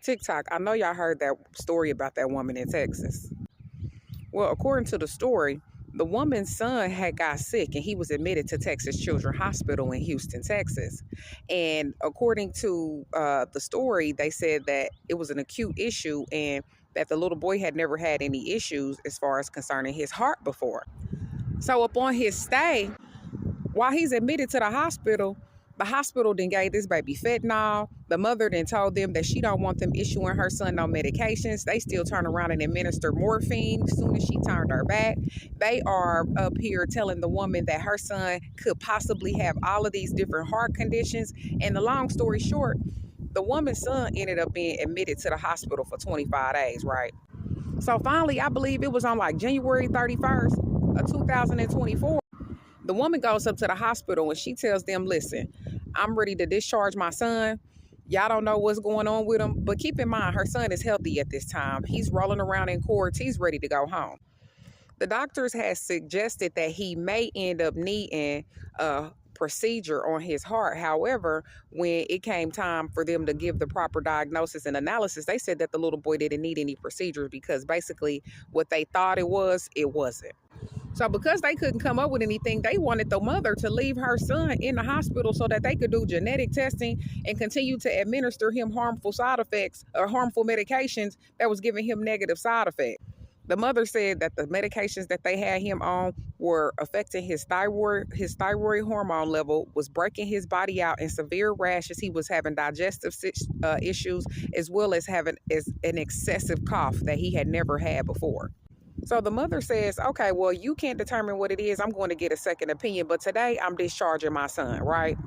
TikTok, I know y'all heard that story about that woman in Texas. Well, according to the story, the woman's son had got sick and he was admitted to Texas Children's Hospital in Houston, Texas. And according to the story, they said that it was an acute issue and that the little boy had never had any issues as far as concerning his heart before. So upon his stay, while he's admitted to the hospital then gave this baby fentanyl. The mother then told them that she don't want them issuing her son no medications. They still turn around and administer morphine as soon as she turned her back. They are up here telling the woman that her son could possibly have all of these different heart conditions. And the long story short, the woman's son ended up being admitted to the hospital for 25 days, right? So finally, I believe it was on like January 31st of 2024. The woman goes up to the hospital and she tells them, listen, I'm ready to discharge my son. Y'all don't know what's going on with him, but keep in mind, her son is healthy at this time. He's rolling around in courts. He's ready to go home. The doctors had suggested that he may end up needing a procedure on his heart. However, when it came time for them to give the proper diagnosis and analysis, they said that the little boy didn't need any procedures because basically what they thought it wasn't. So because they couldn't come up with anything, they wanted the mother to leave her son in the hospital so that they could do genetic testing and continue to administer him harmful side effects or harmful medications that was giving him negative side effects. The mother said that the medications that they had him on were affecting his thyroid hormone level, was breaking his body out in severe rashes. He was having digestive issues, as well as having an excessive cough that he had never had before. So the mother says, okay, well, you can't determine what it is. I'm going to get a second opinion, but today I'm discharging my son, right?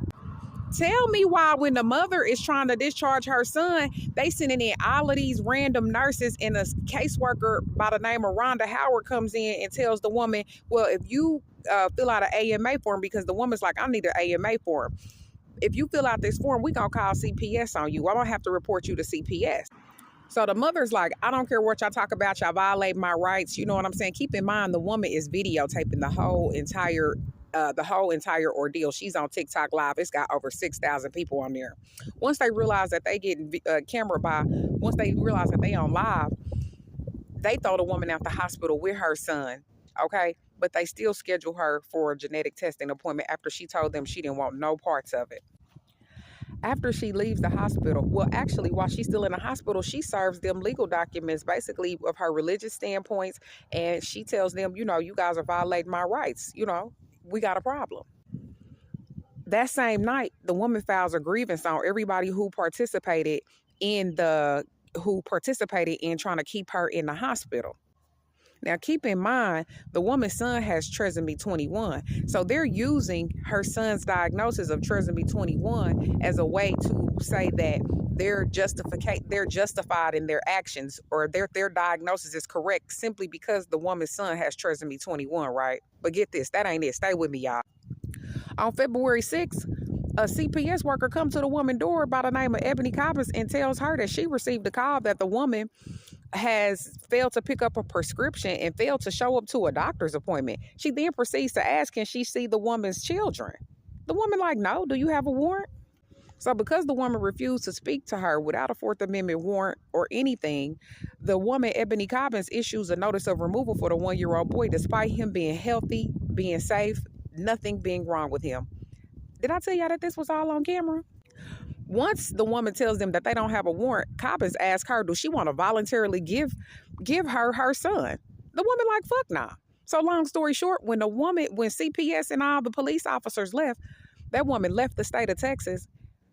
Tell me why when the mother is trying to discharge her son, they sending in all of these random nurses and a caseworker by the name of Rhonda Howard comes in and tells the woman, well, if you fill out an AMA form, because the woman's like, I need an AMA form. If you fill out this form, we're going to call CPS on you. I don't have to report you to CPS. So the mother's like, I don't care what y'all talk about. Y'all violate my rights. You know what I'm saying? Keep in mind, the woman is videotaping the whole entire ordeal. She's on TikTok Live. It's got over 6,000 people on there. Once they realize that they get once they realize that they on live, they throw the woman out the hospital with her son. Okay. But they still schedule her for a genetic testing appointment after she told them she didn't want no parts of it. After she leaves the hospital, well, actually, while she's still in the hospital, she serves them legal documents, basically of her religious standpoints. And she tells them, you know, you guys are violating my rights. You know, we got a problem. That same night, the woman files a grievance on everybody who participated in trying to keep her in the hospital. Now, keep in mind, the woman's son has trisomy 21. So they're using her son's diagnosis of trisomy 21 as a way to say that they're justified in their actions, or their diagnosis is correct simply because the woman's son has trisomy 21, right? But get this, that ain't it. Stay with me, y'all. On February 6th, a CPS worker comes to the woman's door by the name of Ebony Cobbins and tells her that she received a call that the woman has failed to pick up a prescription and failed to show up to a doctor's appointment. She then proceeds to ask, can she see the woman's children? The woman like, no, do you have a warrant? So because the woman refused to speak to her without a Fourth Amendment warrant or anything, the woman, Ebony Cobbins, issues a notice of removal for the 1-year-old boy, despite him being healthy, being safe, nothing being wrong with him. Did I tell y'all that this was all on camera? Once the woman tells them that they don't have a warrant, Cobbins asks her, does she want to voluntarily give her son? The woman like, fuck nah. So long story short, when CPS and all the police officers left, that woman left the state of Texas.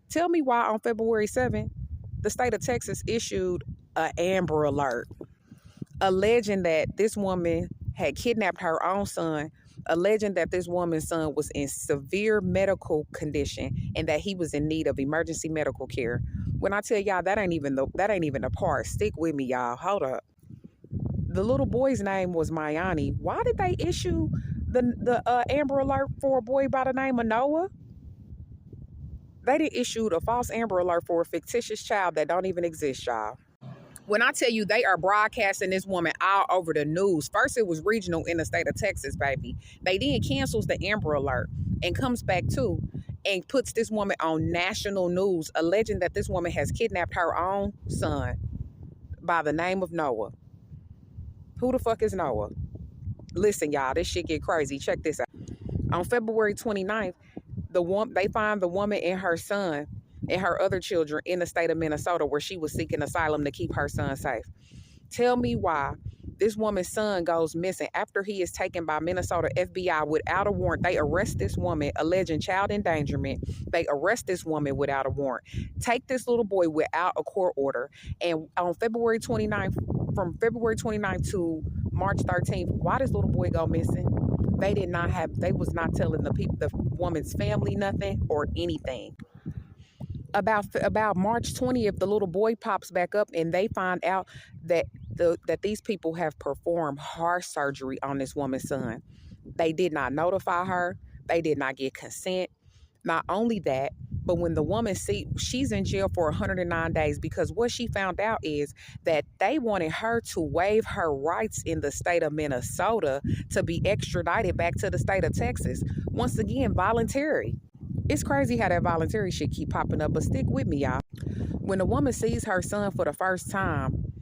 Tell me why on February 7th, the state of Texas issued an Amber Alert, alleging that this woman had kidnapped her own son, alleging that this woman's son was in severe medical condition and that he was in need of emergency medical care. When I tell y'all, that ain't even the part. Stick with me, y'all. Hold up. The little boy's name was Mayani. Why did they issue the Amber Alert for a boy by the name of Noah? They did issue a false Amber Alert for a fictitious child that don't even exist, y'all. When I tell you they are broadcasting this woman all over the news, first it was regional in the state of Texas, baby. They then cancels the Amber Alert and comes back too and puts this woman on national news, alleging that this woman has kidnapped her own son by the name of Noah. Who the fuck is Noah? Listen, y'all, this shit get crazy. Check this out. On February 29th, they find the woman and her son and her other children in the state of Minnesota, where she was seeking asylum to keep her son safe. Tell me why this woman's son goes missing after he is taken by Minnesota FBI without a warrant. They arrest this woman alleging child endangerment. They arrest this woman without a warrant. Take this little boy without a court order. And on February 29th, from February 29th to March 13th, why this little boy go missing? They was not telling the woman's family nothing or anything. About March 20th, the little boy pops back up, and they find out that these people have performed heart surgery on this woman's son. They did not notify her. They did not get consent. Not only that, but when the woman she's in jail for 109 days because what she found out is that they wanted her to waive her rights in the state of Minnesota to be extradited back to the state of Texas. Once again, voluntary. It's crazy how that voluntary shit keep popping up, but stick with me, y'all. When the woman sees her son for the first time,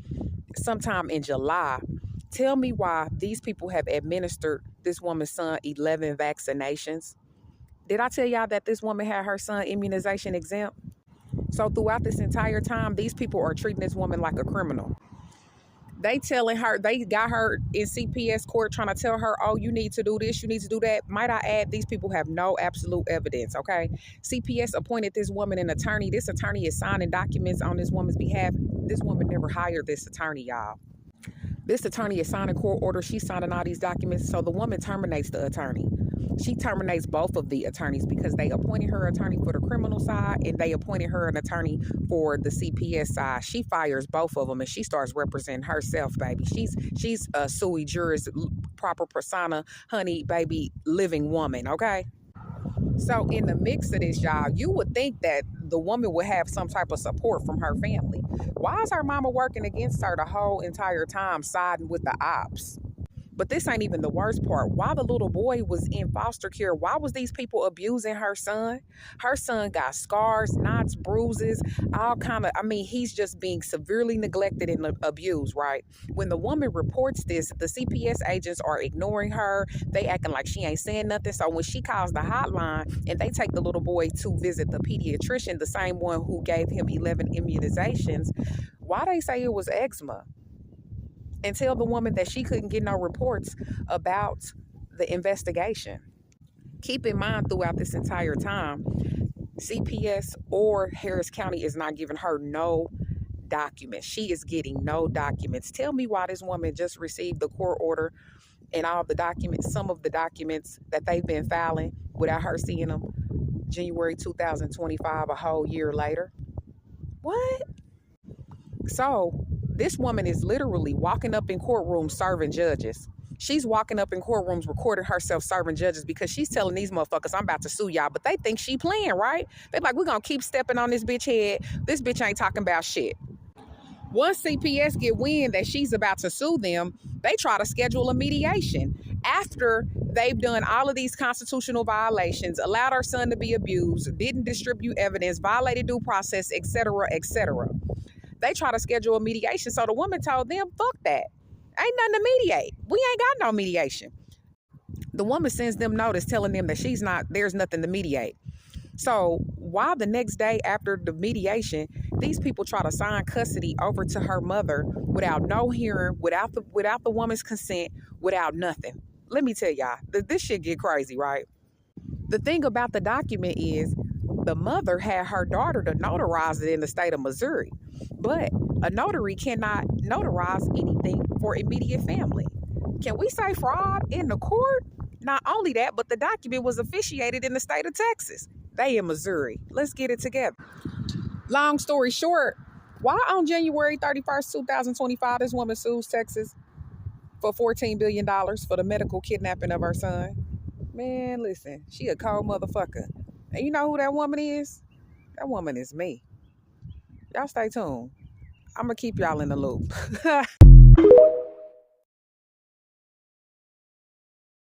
sometime in July, tell me why these people have administered this woman's son 11 vaccinations. Did I tell y'all that this woman had her son immunization exempt? So throughout this entire time, these people are treating this woman like a criminal. They got her in CPS court trying to tell her, oh, you need to do this, you need to do that. Might I add, these people have no absolute evidence, okay? CPS appointed this woman an attorney. This attorney is signing documents on this woman's behalf. This woman never hired this attorney, y'all. This attorney is signing court orders. She's signing all these documents. So the woman terminates the attorney. She terminates both of the attorneys because they appointed her attorney for the criminal side and they appointed her an attorney for the CPS side. She fires both of them and she starts representing herself, baby. She's a sui juris, proper persona, honey, baby, living woman, okay? So in the mix of this, y'all, you would think that the woman would have some type of support from her family. Why is her mama working against her the whole entire time, siding with the ops? But this ain't even the worst part. While the little boy was in foster care, why was these people abusing her son? Her son got scars, knots, bruises, he's just being severely neglected and abused, right? When the woman reports this, the CPS agents are ignoring her. They acting like she ain't saying nothing. So when she calls the hotline and they take the little boy to visit the pediatrician, the same one who gave him 11 immunizations, why they say it was eczema? And tell the woman that she couldn't get no reports about the investigation. Keep in mind throughout this entire time, CPS or Harris County is not giving her no documents. She is getting no documents. Tell me why this woman just received the court order and all the documents, some of the documents that they've been filing without her seeing them January 2025, a whole year later. What? So this woman is literally walking up in courtrooms serving judges. She's walking up in courtrooms recording herself serving judges because she's telling these motherfuckers, I'm about to sue y'all. But they think she playing, right? They're like, we're going to keep stepping on this bitch head. This bitch ain't talking about shit. Once CPS get wind that she's about to sue them, they try to schedule a mediation. After they've done all of these constitutional violations, allowed her son to be abused, didn't distribute evidence, violated due process, etc., etc. They try to schedule a mediation. So the woman told them, fuck that. Ain't nothing to mediate. We ain't got no mediation. The woman sends them notice telling them that there's nothing to mediate. So while the next day after the mediation, these people try to sign custody over to her mother without no hearing, without the woman's consent, without nothing. Let me tell y'all, this shit get crazy, right? The thing about the document is the mother had her daughter to notarize it in the state of Missouri. But a notary cannot notarize anything for immediate family. Can we say fraud in the court? Not only that, but the document was officiated in the state of Texas. They in Missouri. Let's get it together. Long story short, why on January 31st, 2025, this woman sues Texas for $14 billion for the medical kidnapping of her son? Man, listen, she a cold motherfucker. And you know who that woman is? That woman is me. Y'all stay tuned. I'm going to keep y'all in the loop.